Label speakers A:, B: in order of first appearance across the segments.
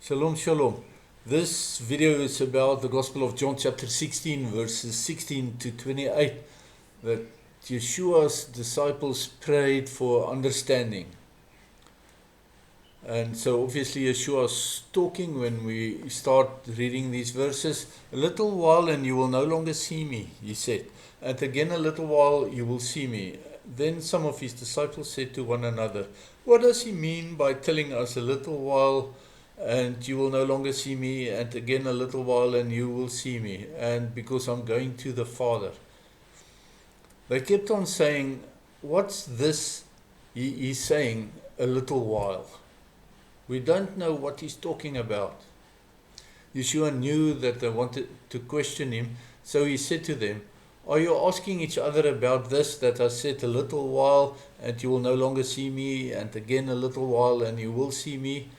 A: Shalom, shalom. This video is about the Gospel of John chapter 16 verses 16 to 28, that Yeshua's disciples prayed for understanding. And so obviously Yeshua's talking when we start reading these verses. A little while and you will no longer see me, he said. And again a little while you will see me. Then some of his disciples said to one another, what does he mean by telling us a little while and you will no longer see me, and again a little while and you will see me, and because I'm going to the Father? They kept on saying, what's this he's saying, a little while? We don't know what he's talking about. Yeshua knew that they wanted to question him, so he said to them, are you asking each other about this, that I said a little while and you will no longer see me, and again a little while and you will see me?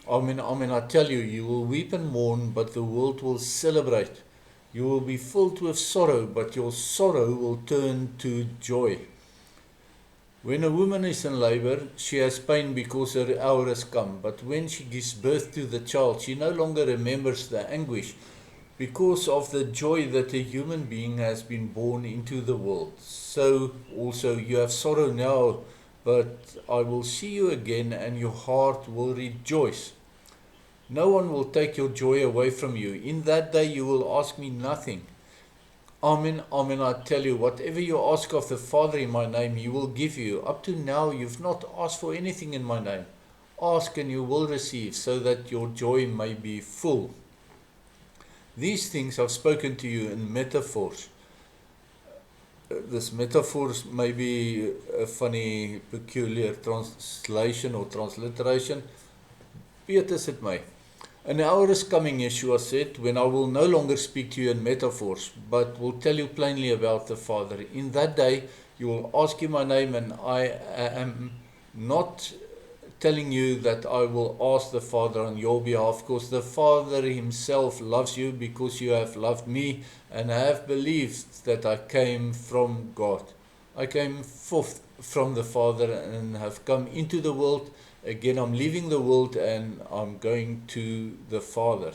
A: Amen, I tell you, you will weep and mourn, but the world will celebrate. You will be filled with sorrow, but your sorrow will turn to joy. When a woman is in labor, she has pain because her hour has come. But when she gives birth to the child, she no longer remembers the anguish because of the joy that a human being has been born into the world. So also you have sorrow now, but I will see you again and your heart will rejoice. No one will take your joy away from you. In that day you will ask me nothing. Amen, I tell you, whatever you ask of the Father in my name, he will give you. Up to now you've not asked for anything in my name. Ask and you will receive, so that your joy may be full. These things I've spoken to you in metaphors. This metaphors may be a funny, peculiar translation or transliteration, be it as it may. An hour is coming, Yeshua said, when I will no longer speak to you in metaphors, but will tell you plainly about the Father. In that day you will ask in my name, and I am not telling you that I will ask the Father on your behalf, because the Father himself loves you, because you have loved me and have believed that I came from God. I came forth from the Father and have come into the world. Again, I'm leaving the world and I'm going to the Father.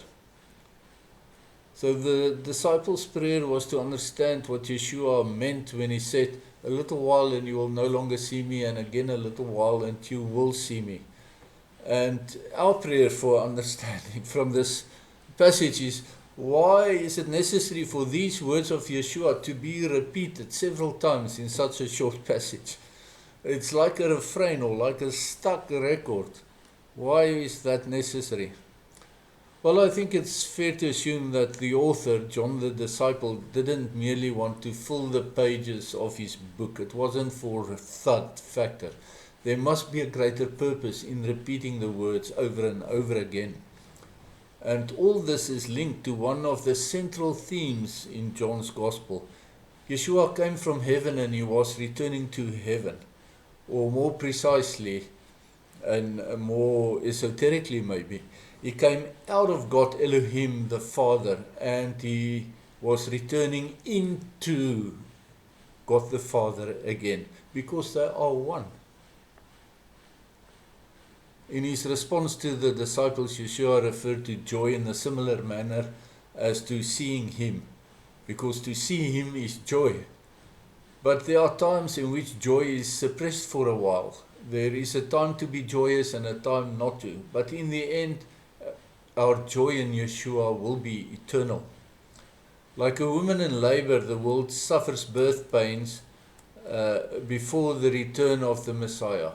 A: So the disciples' prayer was to understand what Yeshua meant when he said, a little while and you will no longer see me, and again a little while and you will see me. And our prayer for understanding from this passage is, why is it necessary for these words of Yeshua to be repeated several times in such a short passage? It's like a refrain or like a stuck record. Why is that necessary? Well, I think it's fair to assume that the author, John the disciple, didn't merely want to fill the pages of his book. It wasn't for a thud factor. There must be a greater purpose in repeating the words over and over again. And all this is linked to one of the central themes in John's Gospel. Yeshua came from heaven and he was returning to heaven. Or more precisely, and more esoterically maybe, he came out of God Elohim the Father, and he was returning into God the Father again, because they are one. In his response to the disciples, Yeshua referred to joy in a similar manner as to seeing him, because to see him is joy. But there are times in which joy is suppressed for a while. There is a time to be joyous and a time not to. But in the end, our joy in Yeshua will be eternal. Like a woman in labor, the world suffers birth pains before the return of the Messiah.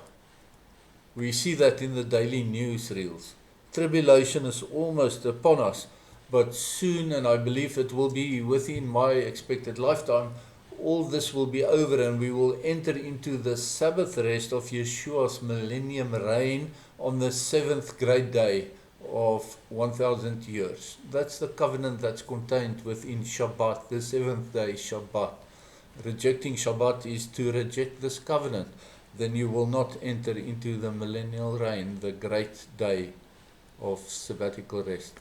A: We see that in the daily newsreels. Tribulation is almost upon us, but soon, and I believe it will be within my expected lifetime, all this will be over and we will enter into the Sabbath rest of Yeshua's millennium reign on the 7th great day of 1,000 years. That's the covenant that's contained within Shabbat, the 7th day Shabbat. Rejecting Shabbat is to reject this covenant. Then you will not enter into the millennial reign, the great day of sabbatical rest.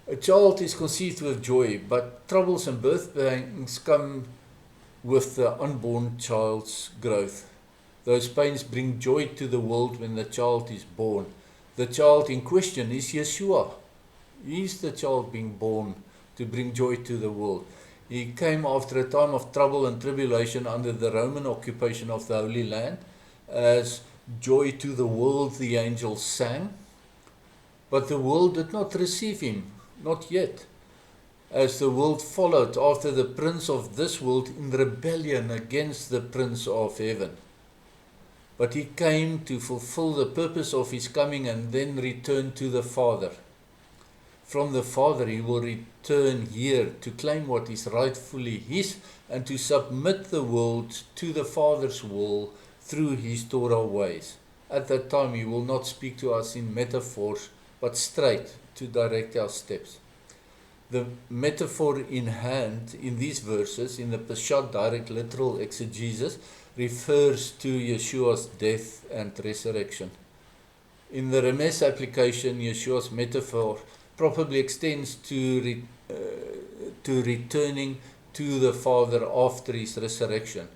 A: A child is conceived with joy, but troubles and birth pains come with the unborn child's growth. Those pains bring joy to the world when the child is born. The child in question is Yeshua. He's the child being born to bring joy to the world. He came after a time of trouble and tribulation under the Roman occupation of the Holy Land. As joy to the world, the angels sang. But the world did not receive him, not yet. As the world followed after the prince of this world in rebellion against the prince of heaven. But he came to fulfill the purpose of his coming and then return to the Father. From the Father he will return here to claim what is rightfully his and to submit the world to the Father's will through his Torah ways. At that time he will not speak to us in metaphors, but straight to direct our steps. The metaphor in hand in these verses, in the Peshat direct literal exegesis, refers to Yeshua's death and resurrection. In the Remes application, Yeshua's metaphor probably extends to returning to the Father after his resurrection.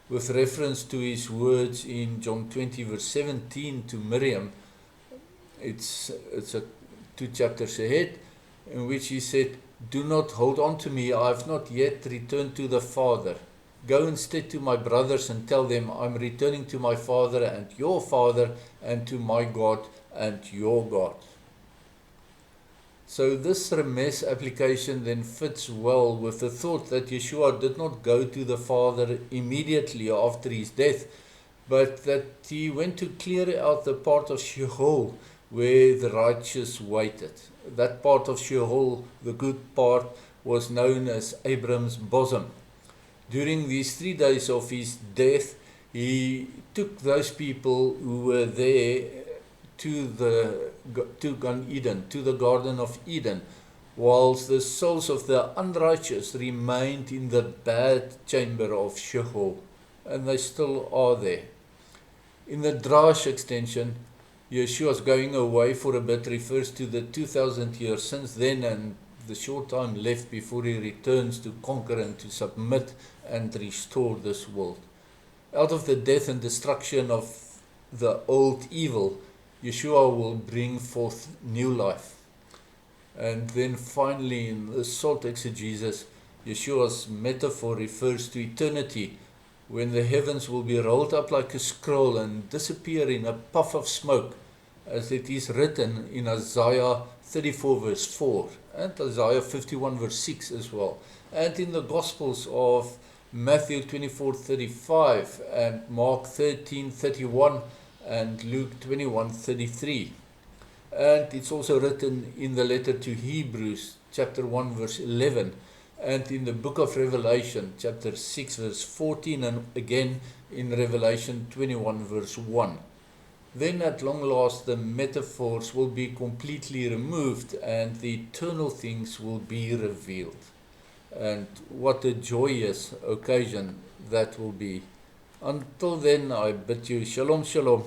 A: With reference to his words in John 20 verse 17 to Miriam, it's 2 chapters ahead, in which he said, "Do not hold on to me, I have not yet returned to the Father. Go instead to my brothers and tell them, I'm returning to my Father and your Father, and to my God and your God." So this Remes application then fits well with the thought that Yeshua did not go to the Father immediately after his death, but that he went to clear out the part of Sheol where the righteous waited. That part of Sheol, the good part, was known as Abram's bosom. During these 3 days of his death, he took those people who were there to Gan Eden, to the Garden of Eden, whilst the souls of the unrighteous remained in the bad chamber of Sheol, and they still are there. In the Drash extension, Yeshua's going away for a bit refers to the 2000 years since then and the short time left before he returns to conquer and to submit and restore this world. Out of the death and destruction of the old evil, Yeshua will bring forth new life. And then finally in the salt exegesis, Yeshua's metaphor refers to eternity, when the heavens will be rolled up like a scroll and disappear in a puff of smoke, as it is written in Isaiah 34 verse 4 and Isaiah 51 verse 6 as well, and in the Gospels of Matthew 24:35 and Mark 13:31 and Luke 21:33. And it's also written in the letter to Hebrews chapter 1 verse 11, and in the book of Revelation chapter 6 verse 14, and again in Revelation 21 verse 1. Then at long last the metaphors will be completely removed and the eternal things will be revealed. And what a joyous occasion that will be. Until then, I bid you shalom, shalom.